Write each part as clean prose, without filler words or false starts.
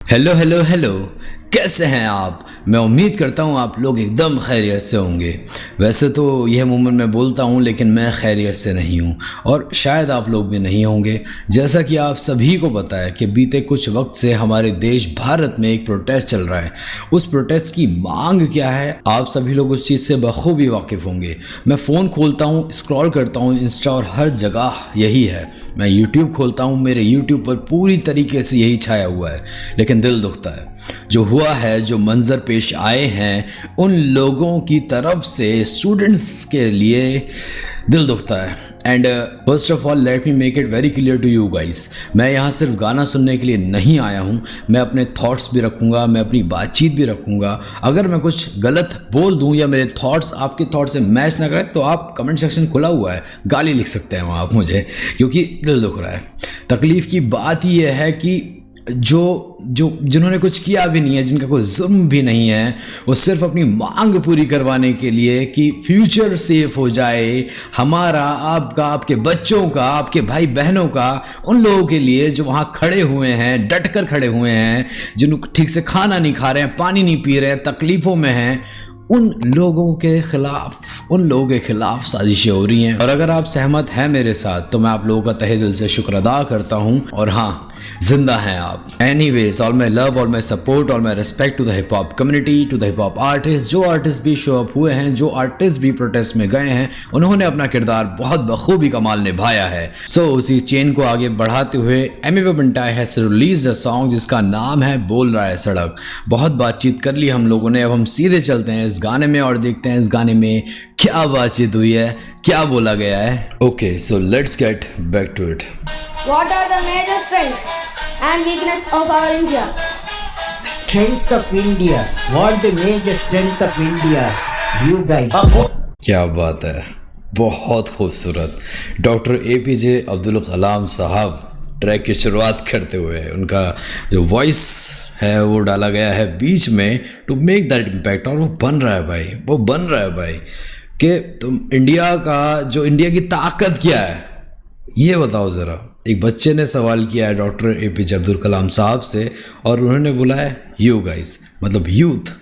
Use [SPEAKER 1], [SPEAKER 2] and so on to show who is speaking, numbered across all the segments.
[SPEAKER 1] Hello hello hello, कैसे हैं आप। मैं उम्मीद करता हूँ आप लोग एकदम खैरियत से होंगे। वैसे तो यह मोमेंट मैं बोलता हूँ, लेकिन मैं खैरियत से नहीं हूँ और शायद आप लोग भी नहीं होंगे। जैसा कि आप सभी को पता है कि बीते कुछ वक्त से हमारे देश भारत में एक प्रोटेस्ट चल रहा है। उस प्रोटेस्ट की मांग क्या है, आप सभी लोग उस चीज़ से बखूबी वाकिफ़ होंगे। मैं फ़ोन खोलता हूँ, स्क्रॉल करता हूँ इंस्टा और हर जगह यही है। मैं यूट्यूब खोलता हूँ, मेरे यूट्यूब पर पूरी तरीके से यही छाया हुआ है। लेकिन दिल दुखता है, जो हुआ है, जो मंजर पेश आए हैं उन लोगों की तरफ से स्टूडेंट्स के लिए दिल दुखता है। And first of all let me make it very clear to you guys, मैं यहाँ सिर्फ गाना सुनने के लिए नहीं आया हूँ। मैं अपने थॉट्स भी रखूँगा, मैं अपनी बातचीत भी रखूँगा। अगर मैं कुछ गलत बोल दूँ या मेरे थॉट्स आपके थॉट्स से मैच ना करें तो आप कमेंट सेक्शन खुला हुआ है, गाली लिख सकते हैं वहाँ आप मुझे, क्योंकि दिल दुख रहा है। तकलीफ़ की बात यह है कि जिन्होंने कुछ किया भी नहीं है, जिनका कोई जुर्म भी नहीं है, वो सिर्फ अपनी मांग पूरी करवाने के लिए कि फ्यूचर सेफ हो जाए हमारा, आपका, आपके बच्चों का, आपके भाई बहनों का, उन लोगों के लिए जो वहाँ खड़े हुए हैं, डट कर खड़े हुए हैं, जिनको ठीक से खाना नहीं खा रहे हैं, पानी नहीं पी रहे हैं, तकलीफ़ों में हैं, उन लोगों के खिलाफ साजिशें हो रही हैं। और अगर आप सहमत हैं मेरे साथ तो मैं आप लोगों का तहे दिल से शुक्र अदा करता हूं। और हाँ, जिंदा हैं आप। Anyways, all my love, all my support, all my respect to the hip hop community, to the hip hop artist. जो आर्टिस्ट भी शो अप हुए हैं, जो आर्टिस्ट भी प्रोटेस्ट में गए हैं, उन्होंने अपना किरदार बहुत बखूबी कमाल निभाया है। सो उसी चेन को आगे बढ़ाते हुए एमिवे बंटाई हैज रिलीज्ड अ सॉन्ग जिसका नाम है बोल रहा है सड़क। बहुत बातचीत कर ली हम लोगों ने, अब हम सीधे चलते हैं इस गाने में और देखते हैं इस गाने में क्या बातचीत हुई है, क्या बोला गया है। Okay, so let's get back to it.
[SPEAKER 2] What are the major strengths and weakness of our India?
[SPEAKER 3] Strength of India. What the major strength of India? You guys.
[SPEAKER 1] क्या बात है, बहुत खूबसूरत। डॉक्टर APJ अब्दुल कलाम साहब ट्रैक की शुरुआत करते हुए उनका जो वॉइस है वो डाला गया है बीच में टू मेक दैट इम्पैक्ट। और वो बन रहा है भाई, वो बन रहा है भाई कि तुम इंडिया की ताकत क्या है ये बताओ ज़रा। एक बच्चे ने सवाल किया है डॉक्टर APJ अब्दुल कलाम साहब से और उन्होंने बोला है यू गाइस, मतलब यूथ,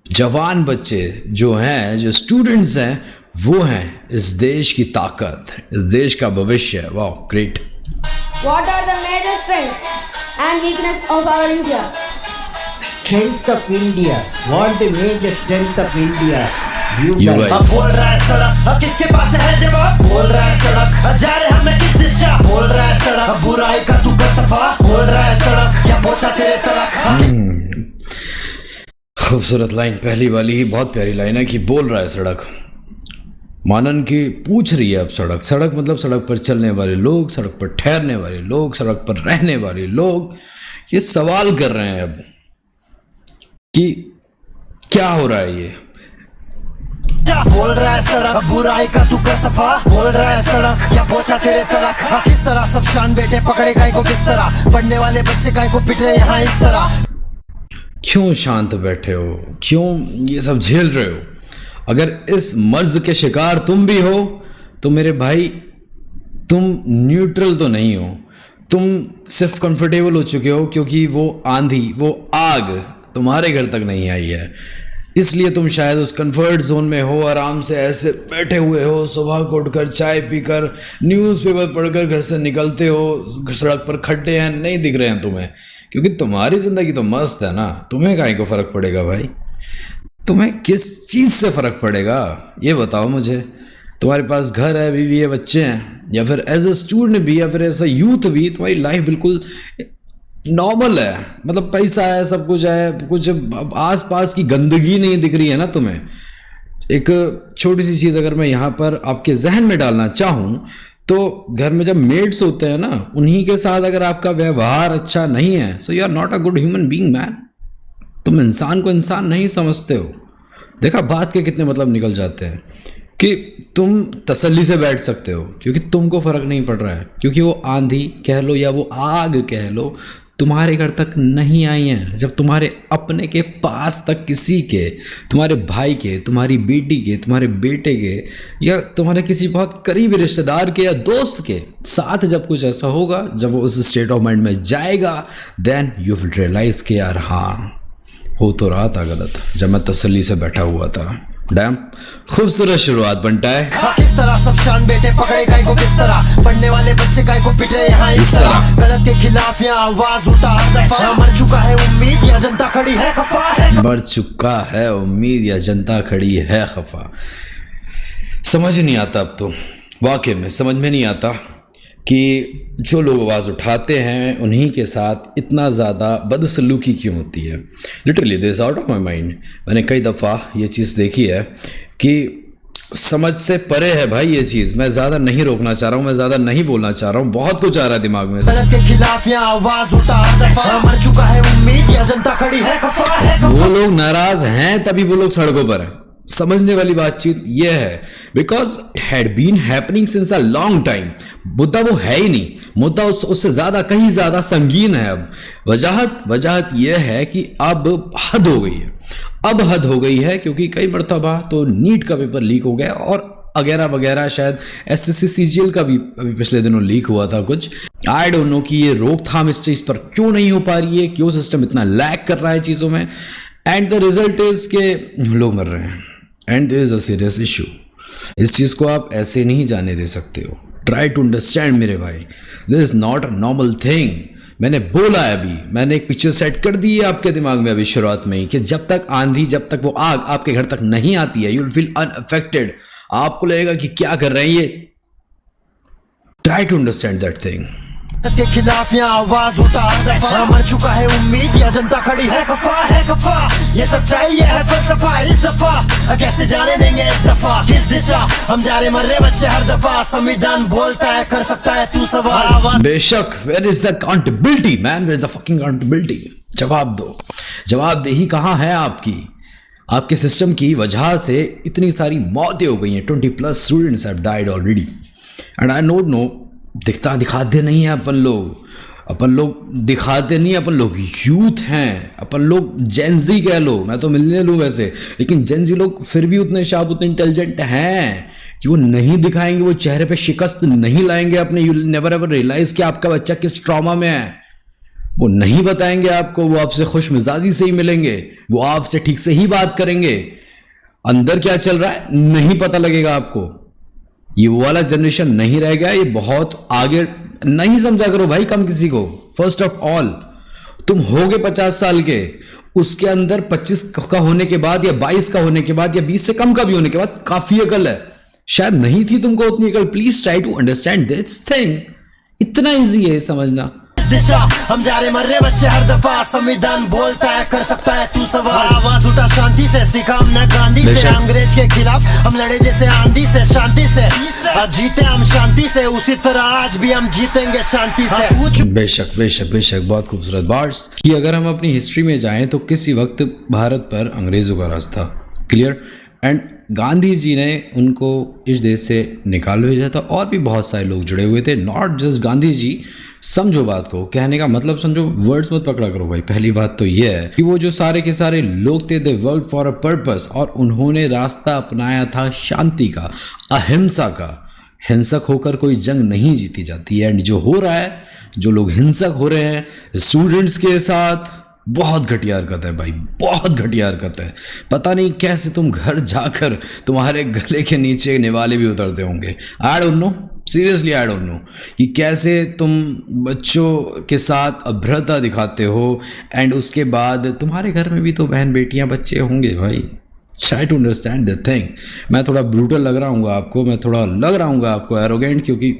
[SPEAKER 1] जवान बच्चे जो हैं, जो स्टूडेंट्स हैं, वो हैं इस देश की ताकत, इस देश का भविष्य। वाह, great.
[SPEAKER 2] What are the major strengths and weakness of our India?
[SPEAKER 3] Strength of India. What the major strength of India? You
[SPEAKER 1] You
[SPEAKER 3] guys.
[SPEAKER 1] guys.
[SPEAKER 4] बोल रहा है सड़क, अब किसके पास है जवाब? बोल रहा है सड़क, जा रहे हमें किस दिशा? बोल रहा है सड़क, बुराई का तू कर सफा? बोल रहा है सड़क, क्या पहुंचा तेरे तलक?
[SPEAKER 1] खूबसूरत लाइन, पहली वाली ही बहुत प्यारी लाइन है कि बोल रहा है सड़क। मानन की पूछ रही है अब सड़क। सड़क मतलब सड़क पर चलने वाले लोग, सड़क पर ठहरने वाले लोग, सड़क पर रहने वाले लोग ये सवाल कर रहे हैं अब कि क्या हो रहा है ये।
[SPEAKER 4] बोल रहा है सड़क, बुराई का तू कर सफा? बोल रहा है सड़क, क्या पहुंचा तेरे तलक? किस तरह सब शान बेटे पकड़े गाय को, किस तरह पढ़ने वाले बच्चे गाय को पिट रहे यहाँ इस तरह?
[SPEAKER 1] क्यों शांत बैठे हो, क्यों ये सब झेल रहे हो? अगर इस मर्ज के शिकार तुम भी हो तो मेरे भाई तुम न्यूट्रल तो नहीं हो, तुम सिर्फ कंफर्टेबल हो चुके हो क्योंकि वो आंधी, वो आग तुम्हारे घर तक नहीं आई है। इसलिए तुम शायद उस कंफर्ट जोन में हो, आराम से ऐसे बैठे हुए हो, सुबह को उठकर चाय पीकर न्यूज़पेपर पढ़कर घर से निकलते हो, सड़क पर खड्डे हैं नहीं दिख रहे हैं तुम्हें, क्योंकि तुम्हारी ज़िंदगी तो मस्त है ना। तुम्हें काहे को फ़र्क पड़ेगा भाई? तुम्हें किस चीज़ से फ़र्क पड़ेगा ये बताओ मुझे। तुम्हारे पास घर है, बीवी है, बच्चे हैं, या फिर एज ए स्टूडेंट भी, या फिर एज ए यूथ भी तुम्हारी लाइफ बिल्कुल नॉर्मल है, मतलब पैसा है, सब कुछ है, कुछ आसपास की गंदगी नहीं दिख रही है ना तुम्हें। एक छोटी सी चीज़ अगर मैं यहाँ पर आपके जहन में डालना चाहूँ तो घर में जब मेड्स होते हैं ना, उन्हीं के साथ अगर आपका व्यवहार अच्छा नहीं है, so you are not a good human being man. तुम इंसान को इंसान नहीं समझते हो। देखा, बात के कितने मतलब निकल जाते हैं कि तुम तसल्ली से बैठ सकते हो क्योंकि तुमको फ़र्क नहीं पड़ रहा है, क्योंकि वो आंधी कह लो या वो आग कह लो तुम्हारे घर तक नहीं आई हैं, जब तुम्हारे अपने के पास तक किसी के, तुम्हारे भाई के, तुम्हारी बेटी के, तुम्हारे बेटे के, या तुम्हारे किसी बहुत करीबी रिश्तेदार के या दोस्त के साथ जब कुछ ऐसा होगा, जब वो उस स्टेट ऑफ माइंड में जाएगा, देन यू विल रियलाइज कि यार हाँ हो तो रहा था गलत जब मैं तसल्ली से बैठा हुआ था। डैम खूबसूरत शुरुआत बनता है।
[SPEAKER 4] किस तरह सब शान बेटे पकड़े गाय को किस तरह, पढ़ने वाले बच्चे गाय को पिटे यहाँ इस तरह, गलत के खिलाफ यहाँ आवाज उठा हर दफा, मर चुका है उम्मीद या जनता खड़ी है खफा है,
[SPEAKER 1] मर चुका है उम्मीद या जनता खड़ी है खफा। समझ ही नहीं आता अब तो, वाकई में समझ में नहीं आता कि जो लोग आवाज़ उठाते हैं उन्हीं के साथ इतना ज़्यादा बदसलूकी क्यों होती है। Literally this out of my mind. मैंने कई दफ़ा ये चीज़ देखी है कि समझ से परे है भाई ये चीज़। मैं ज़्यादा नहीं रोकना चाह रहा हूँ, मैं ज़्यादा नहीं बोलना चाह रहा हूँ, बहुत कुछ आ रहा है दिमाग में।
[SPEAKER 4] गलत के खिलाफ यहाँ आवाज उठा हर दफा, मर चुका है उम्मीद या जनता खड़ी है खफा है।
[SPEAKER 1] वो लोग नाराज़ हैं तभी वो लोग सड़कों पर हैं। समझने वाली बातचीत ये है, because it had been happening since a long time. मुद्दा वो है ही नहीं, मुद्दा उससे ज़्यादा कहीं ज़्यादा संगीन है। अब वजहत यह है कि अब हद हो गई है, अब हद हो गई है, क्योंकि कई मरतबा तो नीट का पेपर लीक हो गया और वगैरह वगैरह, शायद SSC CGL का भी अभी पिछले दिनों लीक हुआ था कुछ। आई डोंट नो कि ये रोकथाम इस चीज़ पर क्यों नहीं हो पा रही है, क्यों सिस्टम इतना लैग कर रहा है चीज़ों में। एंड द रिजल्ट इज के लोग मर रहे हैं and there is a serious issue. इस चीज़ को आप ऐसे नहीं जाने दे सकते हो। ट्राई टू अंडरस्टैंड मेरे भाई, this is not a normal thing. मैंने बोला है अभी, मैंने एक पिक्चर सेट कर दी है आपके दिमाग में अभी शुरुआत में ही, कि जब तक आंधी, जब तक वो आग आपके घर तक नहीं आती है, यू विल फील अनअफेक्टेड। आपको लगेगा कि क्या कर रहे हैं ये। Try to understand that thing.
[SPEAKER 4] के खिलाफ यहाँ आवाज उठा हर दफा, मर चुका है उम्मीद या जनता खड़ी है खफा। ये सच्चाई ये है फलसफा इस दफा, कैसे जाने देंगे इस दफा किस दिशा हम जा रहे, मर रहे बच्चे हर दफा। संविधान बोलता है कर सकता है तू सवाल।
[SPEAKER 1] बेशक, where is the accountability man, where is the fucking accountability. जवाब दो, जवाबदेही कहाँ है आपकी? आपके सिस्टम की वजह से इतनी सारी मौतें हो गई हैं। 20+ students have died already and I don't know. दिखाते नहीं हैं अपन लोग दिखाते नहीं, अपन लोग यूथ हैं, अपन लोग जेनजी कह लो, मैं तो मिलने लूँ वैसे, लेकिन जेनजी लोग फिर भी उतने शार्प, उतने इंटेलिजेंट हैं कि वो नहीं दिखाएंगे, वो चेहरे पे शिकस्त नहीं लाएंगे अपने। यू नेवर एवर रियलाइज कि आपका बच्चा किस ट्रॉमा में है। वो नहीं बताएंगे आपको, वो आपसे खुश मिजाजी से ही मिलेंगे, वो आपसे ठीक से ही बात करेंगे। अंदर क्या चल रहा है नहीं पता लगेगा आपको। ये वो वाला जनरेशन नहीं रह गया, ये बहुत आगे। नहीं समझा करो भाई कम किसी को। फर्स्ट ऑफ ऑल तुम होगे 50 साल के, उसके अंदर 25 का होने के बाद या 22 का होने के बाद या 20 से कम का भी होने के बाद काफी अकल है। शायद नहीं थी तुमको उतनी अकल। Please try to understand this thing. इतना इजी है समझना।
[SPEAKER 4] दिशा हम जा रहे, मर रहे बच्चे हर दफा। संविधान बोलता है कर सकता है तू सवाल। आवाज उठा शांति से, सीखा हमने गांधी से। अंग्रेज के खिलाफ हम लड़े जैसे आंधी से, शांति से जीते हम शांति से, उसी तरह आज भी हम जीतेंगे शांति से।
[SPEAKER 1] बेशक बेशक बेशक, बहुत खूबसूरत बार्स कि अगर हम अपनी हिस्ट्री में जाएं तो किसी वक्त भारत पर अंग्रेजों का राज था। क्लियर। एंड गांधी जी ने उनको इस देश से निकाल भेजा था और भी बहुत सारे लोग जुड़े हुए थे। Not just Gandhi ji. समझो बात को, कहने का मतलब समझो, वर्ड्स मत पकड़ा करो भाई। पहली बात तो यह है कि वो जो सारे के सारे लोग थे, they work for a purpose, और उन्होंने रास्ता अपनाया था शांति का, अहिंसा का। हिंसक होकर कोई जंग नहीं जीती जाती है। एंड जो हो रहा है, जो लोग हिंसक हो रहे हैं स्टूडेंट्स के साथ, बहुत घटिया हरकत है भाई, बहुत घटिया हरकत है। पता नहीं कैसे तुम घर जाकर तुम्हारे गले के नीचे निवाले भी उतरते होंगे। I don't know, seriously I don't know कि कैसे तुम बच्चों के साथ अभ्रता दिखाते हो। एंड उसके बाद तुम्हारे घर में भी तो बहन बेटियां बच्चे होंगे भाई। Try to understand the thing. मैं थोड़ा ब्रूटल लग रहा हूँ आपको, मैं थोड़ा लग रहा हूँ आपको एरोगेंट, क्योंकि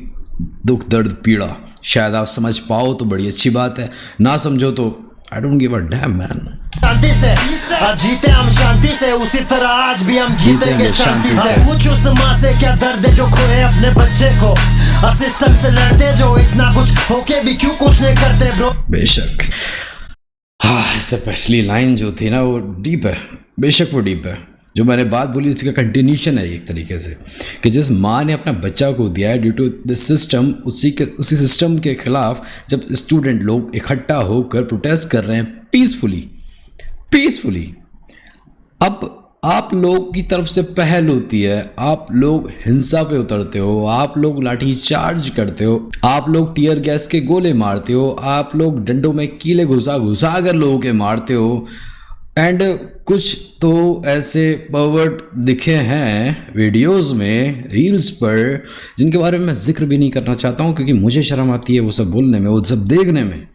[SPEAKER 1] दुख दर्द पीड़ा शायद आप समझ पाओ तो बड़ी अच्छी बात है, ना समझो तो I don't give a damn man।
[SPEAKER 4] शांति से जीते हम शांति से, उसी तरह आज भी हम जीतेंगे शांति से। पूछ उस माँ से क्या दर्द है जो खोए अपने बच्चे को, सिस्टम से लड़ते जो इतना कुछ होके भी क्यों कुछ नहीं करते ब्रो।
[SPEAKER 1] बेशक हाँ, इससे पिछली लाइन जो थी ना वो डीप है, बेशक वो डीप है। जो मैंने बात बोली उसका कंटिन्यूशन है एक तरीके से, कि जिस माँ ने अपना बच्चा को दिया है ड्यू टू द सिस्टम, उसी सिस्टम के खिलाफ जब स्टूडेंट लोग इकट्ठा होकर प्रोटेस्ट कर रहे हैं पीसफुली, अब आप लोग की तरफ से पहल होती है, आप लोग हिंसा पे उतरते हो, आप लोग लाठी चार्ज करते हो, आप लोग टीयर गैस के गोले मारते हो, आप लोग डंडों में कीले घुसा कर लोगों के मारते हो। एंड कुछ तो ऐसे पर्वर्ट दिखे हैं वीडियोस में, रील्स पर, जिनके बारे में मैं जिक्र भी नहीं करना चाहता हूँ क्योंकि मुझे शर्म आती है वो सब बोलने में, वो सब देखने में।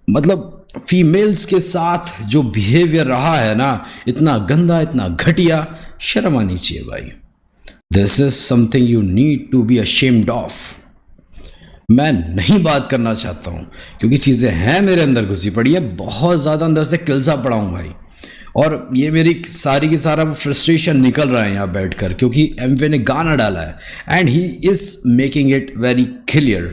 [SPEAKER 1] मतलब फीमेल्स के साथ जो बिहेवियर रहा है ना, इतना गंदा, इतना घटिया, शर्म आनी चाहिए भाई। This is something you need to be ashamed of. मैं नहीं बात करना चाहता हूँ क्योंकि चीज़ें हैं मेरे अंदर घुसी पड़ी है, बहुत ज़्यादा अंदर से किलसा पड़ा हूँ भाई, और ये मेरी सारी की सारा फ्रस्ट्रेशन निकल रहा है यहाँ बैठकर, क्योंकि एमवे ने गाना डाला है and he is making it very clear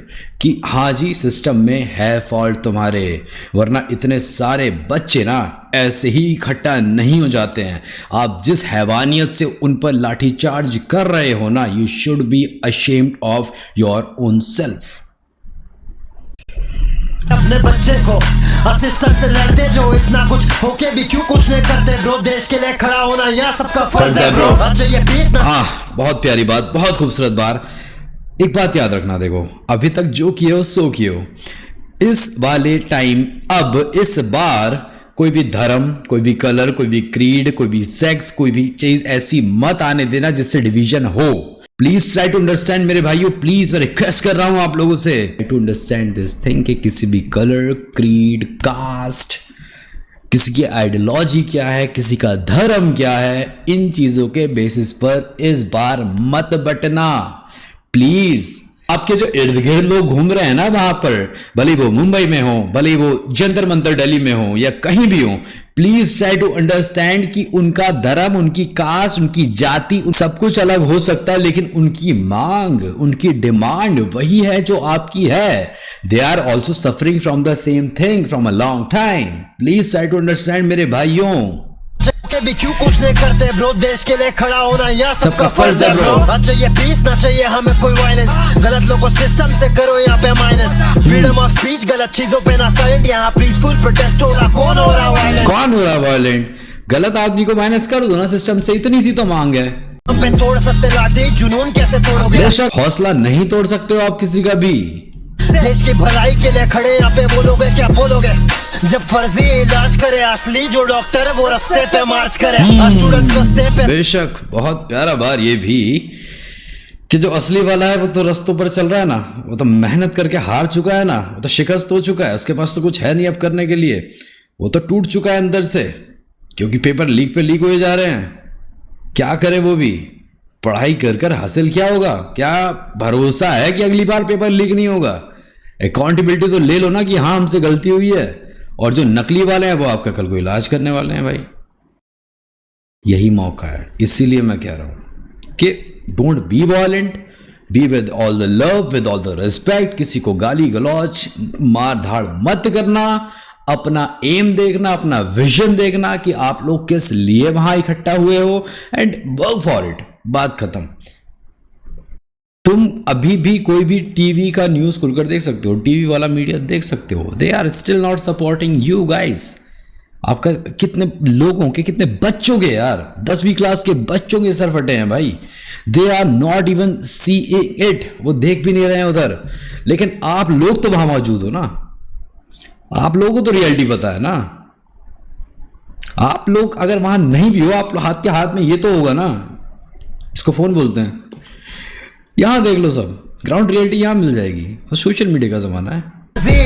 [SPEAKER 1] कि हाँ जी सिस्टम में है फॉल्ट तुम्हारे, वरना इतने सारे बच्चे ना ऐसे ही इकट्ठा नहीं हो जाते हैं। आप जिस हैवानियत से उन पर लाठीचार्ज कर रहे हो ना, you should be ashamed of your own self.
[SPEAKER 4] अपने बच्चे को असिस्टेंट से लड़ते जो इतना कुछ होके भी क्यों कुछ नहीं करते ब्रो, देश के लिए खड़ा होना यह सबका फर्ज है ब्रो। ये पीस ना,
[SPEAKER 1] हाँ बहुत प्यारी बात, बहुत खूबसूरत बात। एक बात याद रखना, देखो अभी तक जो किए हो सो किए हो, इस वाले टाइम अब इस बार कोई भी धर्म, कोई भी कलर, कोई भी क्रीड, कोई भी सेक्स, कोई भी चीज ऐसी मत आने देना जिससे डिवीजन हो। प्लीज ट्राई टू अंडरस्टैंड मेरे भाइयों, प्लीज मैं रिक्वेस्ट कर रहा हूं आप लोगों से टू अंडरस्टैंड दिस थिंग कि किसी भी कलर, क्रीड, कास्ट, किसी की आइडियोलॉजी क्या है, किसी का धर्म क्या है, इन चीजों के बेसिस पर इस बार मत बटना प्लीज। आपके जो इर्द गिर्द लोग घूम रहे हैं ना वहां पर, भले वो मुंबई में हो, भले वो जंतर मंतर दिल्ली में हो या कहीं भी हो, प्लीज ट्राई टू अंडरस्टैंड कि उनका धर्म, उनकी कास्ट, उनकी जाति, सब कुछ अलग हो सकता है, लेकिन उनकी मांग, उनकी डिमांड वही है जो आपकी है। They are also suffering from the same thing from a long time. Please try to understand मेरे भाइयों।
[SPEAKER 4] भी क्यों कुछ नहीं करते ब्रो, देश के लिए खड़ा होना यह सबका फर्ज है ब्रो। ना चाहिए पीस, ना चाहिए हमें कोई वायलेंस, गलत लोगों सिस्टम से करो यहाँ पे माइनस, फ्रीडम ऑफ स्पीच, गलत चीजों पे ना साइलेंट, यहाँ पीसफुल प्रोटेस्ट हो रहा, कौन हो रहा वायलेंट,
[SPEAKER 1] कौन हो रहा वायलेंट? गलत आदमी को माइनस कर दो ना सिस्टम से, इतनी सी तो मांग है।
[SPEAKER 4] हम पे तोड़ सकते लाठी, जुनून कैसे तोड़ोगे?
[SPEAKER 1] बेशक हौसला नहीं तोड़ सकते हो आप किसी का भी।
[SPEAKER 4] देश की भलाई के लिए खड़े यहाँ पे बोलोगे क्या बोलोगे, जब फर्जी इलाज करे असली जो डॉक्टर वो रास्ते पे मार्च करे, स्टूडेंट्स रास्ते पे।
[SPEAKER 1] बेशक बहुत प्यारा बार ये भी कि जो असली वाला है वो तो रास्तों पर चल रहा है ना, वो तो मेहनत करके हार चुका है ना, वो तो शिकस्त हो चुका है, उसके पास तो कुछ है नहीं अब करने के लिए, वो तो टूट चुका है अंदर से, क्योंकि पेपर लीक पे लीक हुए जा रहे हैं। क्या करे वो भी, पढ़ाई कर कर हासिल क्या होगा? क्या भरोसा है कि अगली बार पेपर लीक नहीं होगा? अकाउंटेबिलिटी तो ले लो ना कि हाँ हमसे गलती हुई है, और जो नकली वाले हैं वो आपका कल को इलाज करने वाले हैं भाई। यही मौका है, इसीलिए मैं कह रहा हूं कि don't be violent, be with all the love, with all the respect. किसी को गाली गलौज, मार धाड़ मत करना, अपना एम देखना, अपना विजन देखना कि आप लोग किस लिए वहां इकट्ठा हुए हो, एंड वर्क फॉर इट। बात खत्म। तुम अभी भी कोई भी टीवी का न्यूज़ खुलकर देख सकते हो, टीवी वाला मीडिया देख सकते हो, they are still not supporting you guys. आपका कितने लोगों के, कितने बच्चों के, यार 10वीं क्लास के बच्चों के सर फटे हैं भाई। They are not even seeing it, वो देख भी नहीं रहे हैं उधर, लेकिन आप लोग तो वहां मौजूद हो ना, आप लोगों को तो रियलिटी पता है ना। आप लोग अगर वहां नहीं भी हो, आप हाथ के हाथ में ये तो होगा ना, इसको फोन बोलते हैं, यहां देख लो सब ग्राउंड रियलिटी यहां मिल जाएगी। और सोशल मीडिया का जमाना है।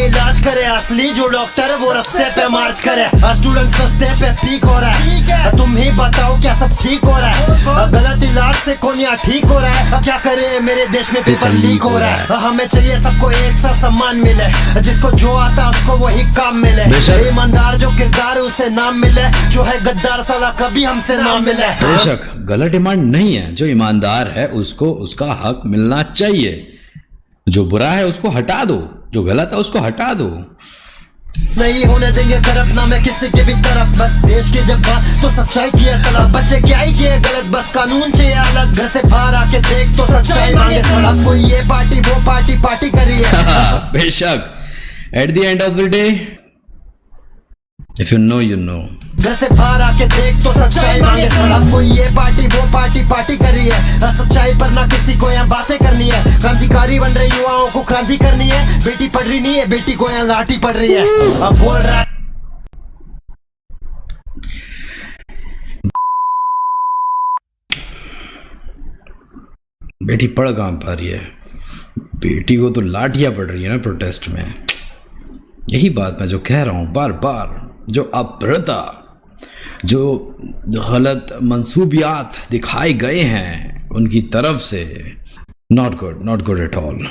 [SPEAKER 4] इलाज करे असली जो डॉक्टर वो रास्ते पे मार्च करे, स्टूडेंट्स रास्ते पे पीक हो रहा है, तुम ही बताओ क्या सब ठीक हो रहा है? गलत इलाज से कौन यहाँ ठीक हो रहा है? क्या करे मेरे देश में पेपर लीक हो रहा है? हमें चाहिए सबको एक सा सम्मान मिले, जिसको जो आता उसको वही काम मिले, ईमानदार जो किरदार उसे नाम मिले, जो है गद्दार साला कभी हमसे नाम मिले।
[SPEAKER 1] बेशक गलत डिमांड नहीं है, जो ईमानदार है उसको उसका हक मिलना चाहिए, जो बुरा है उसको हटा दो, जो गलत है उसको हटा दो।
[SPEAKER 4] नहीं होने देंगे करप्ट ना मैं किसी के भी तरफ, बस देश की जब बात तो सच्चाई की है तलब। बच्चे क्या ही किए गलत, बस कानून चाहिए अलग। घर से बाहर आके देख तो सच्चाई मांगे सड़क। कोई ये पार्टी वो पार्टी पार्टी करी है
[SPEAKER 1] बेशक, at the end of the day if you know you know.
[SPEAKER 4] घर से बाहर आके देख तो सच्चाई मांगे सड़क। कोई ये पार्टी वो पार्टी पार्टी करी है, सच्चाई पर ना किसी को यहाँ बातें करनी है। क्रांतिकारी बन रहे युवाओं को क्रांति करनी है। बेटी पढ़ रही नहीं है, बेटी को यहाँ लाठी पड़ रही है। अब बोल रहा है
[SPEAKER 1] बेटी पढ़ कहाँ पा रही है, बेटी को तो लाठियाँ पड़ रही है ना प्रोटेस्ट में। यही बात मैं जो कह रहा हूँ बार बार, जो अभ्रता, जो गलत मंसूबियात दिखाए गए हैं उनकी तरफ से, नॉट गुड एट ऑल।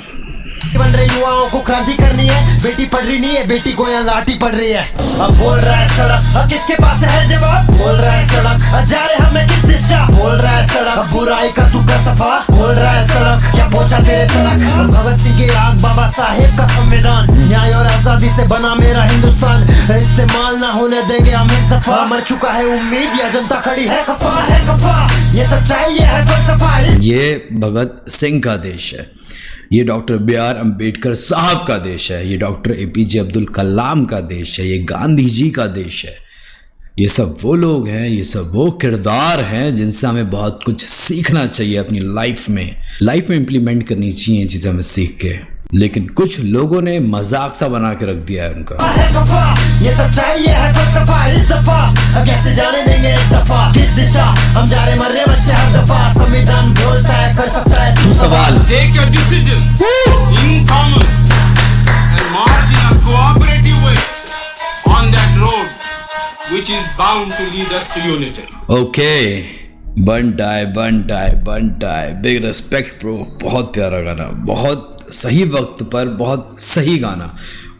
[SPEAKER 4] बन रहे युवाओं को क्रांति करनी है। बेटी पढ़ रही नहीं है, बेटी को यहाँ लाठी पड़ रही है। अब बोल रहा है सड़क, अब किसके पास है जवाब। बोल रहा है सड़क, अब जा रहे हमें किस दिशा। बोल रहा है सड़क, अब बुराई का तू कर सफा। बोल रहा है सड़क, क्या पहुंचा तेरे तलक। भगत सिंह की आग, बाबा साहेब का संविधान, न्याय और आजादी से बना मेरा हिंदुस्तान। इस्तेमाल ना होने देंगे हम इस दफा। मर चुका है उम्मीद, या जनता खड़ी है कपा है कपा। ये सच्चाई ये है फलसफा।
[SPEAKER 1] ये भगत सिंह का देश है, ये डॉक्टर B.R. अम्बेडकर साहब का देश है, ये डॉक्टर APJ अब्दुल कलाम का देश है, ये गांधी जी का देश है। ये सब वो लोग हैं, ये सब वो किरदार हैं जिनसे हमें बहुत कुछ सीखना चाहिए अपनी लाइफ में इम्प्लीमेंट करनी चाहिए चीज़ें हमें सीख के। लेकिन कुछ लोगों ने मजाक सा बना के रख दिया है उनका।
[SPEAKER 4] ये सच्चाई ये है फलसफा। इस दफा कैसे जाने देंगे इस दफा किस दिशा हम जा रहे, मर रहे बच्चे हर दफा। संविधान बोलता है कर सकता है
[SPEAKER 1] तू सवाल।
[SPEAKER 5] Take your decision in common and march in a cooperative way on that road which is bound to lead us to unity.
[SPEAKER 1] Okay, बन डाई, बिग रिस्पेक्ट ब्रो। बहुत प्यारा गाना, बहुत सही वक्त पर बहुत सही गाना,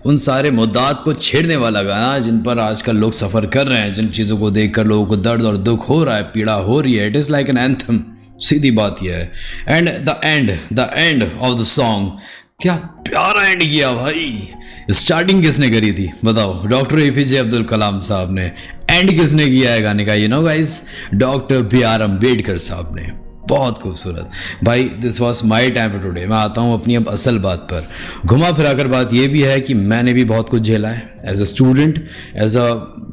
[SPEAKER 1] उन सारे मुद्दात को छेड़ने वाला गाना जिन पर आजकल लोग सफ़र कर रहे हैं, जिन चीज़ों को देखकर लोगों को दर्द और दुख हो रहा है, पीड़ा हो रही है। It is like an anthem, सीधी बात यह है। And the end of the song, क्या प्यारा एंड किया भाई। स्टार्टिंग किसने करी थी बताओ? डॉक्टर APJ अब्दुल कलाम साहब ने। एंड किसने किया है गाने का? You know guys, doctor B.R. Ambedkar साहब ने। बहुत खूबसूरत भाई। This was my time for today. मैं आता हूँ अपनी अब असल बात पर। घुमा फिरा कर बात यह भी है कि मैंने भी बहुत कुछ झेला है as a student, as a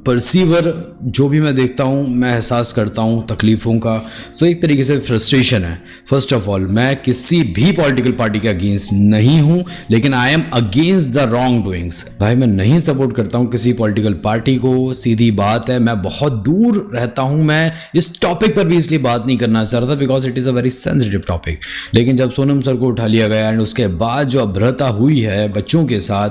[SPEAKER 1] perceiver. जो भी मैं देखता हूँ मैं एहसास करता हूँ तकलीफ़ों का। तो एक तरीके से फ्रस्ट्रेशन है। फर्स्ट ऑफ ऑल, मैं किसी भी पॉलिटिकल पार्टी के अगेंस्ट नहीं हूँ, लेकिन I am against the wrong doings. भाई मैं नहीं सपोर्ट करता हूँ किसी पॉलिटिकल पार्टी को, सीधी बात है। मैं बहुत दूर रहता हूँ। मैं इस टॉपिक पर भी इसलिए बात नहीं करना चाह रहा था because it is a very sensitive topic. लेकिन जब सोनम सर को उठा लिया गया एंड उसके बाद जो अभ्रता हुई है बच्चों के साथ,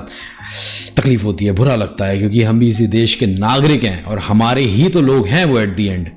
[SPEAKER 1] तकलीफ होती है, बुरा लगता है, क्योंकि हम भी इसी देश के नागरिक हैं और हमारे ही तो लोग हैं वो एट दी एंड।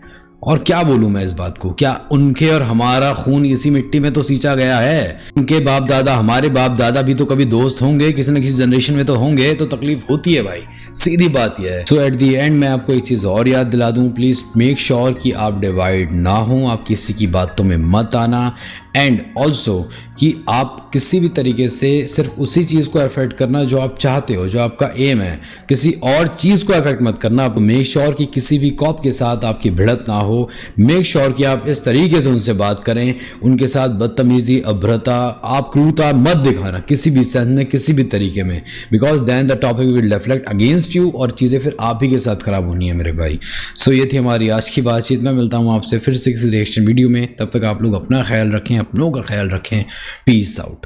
[SPEAKER 1] और क्या बोलूँ मैं इस बात को, क्या उनके और हमारा खून इसी मिट्टी में तो सींचा गया है। उनके बाप दादा, हमारे बाप दादा भी तो कभी दोस्त होंगे, किसी न किसी जनरेशन में तो होंगे, तो तकलीफ होती है भाई, सीधी बात यह है। सो एट दी एंड मैं आपको एक चीज़ और याद दिला दूँ, प्लीज़ मेक श्योर कि आप डिवाइड ना हो, आप किसी की बातों में मत आना। एंड ऑल्सो कि आप किसी भी तरीके से सिर्फ उसी चीज़ को अफेक्ट करना जो आप चाहते हो, जो आपका एम है, किसी और चीज़ को अफेक्ट मत करना। आप मेक श्योर कि किसी भी कॉप के साथ आपकी भिड़त ना हो। मेक श्योर कि आप इस तरीके से उनसे बात करें, उनके साथ बदतमीज़ी, अभ्रता, आप क्रूरता मत दिखाना किसी भी सेंस में, किसी भी तरीके में, because then the topic will reflect against you और चीज़ें फिर आप ही के साथ ख़राब होनी है मेरे भाई। सो ये थी हमारी आज की बातचीत। मैं मिलता हूँ आपसे फिर से किसी रिएक्शन वीडियो में। तब तक आप लोग अपना ख्याल रखें, अपनों का ख्याल रखें। Peace out.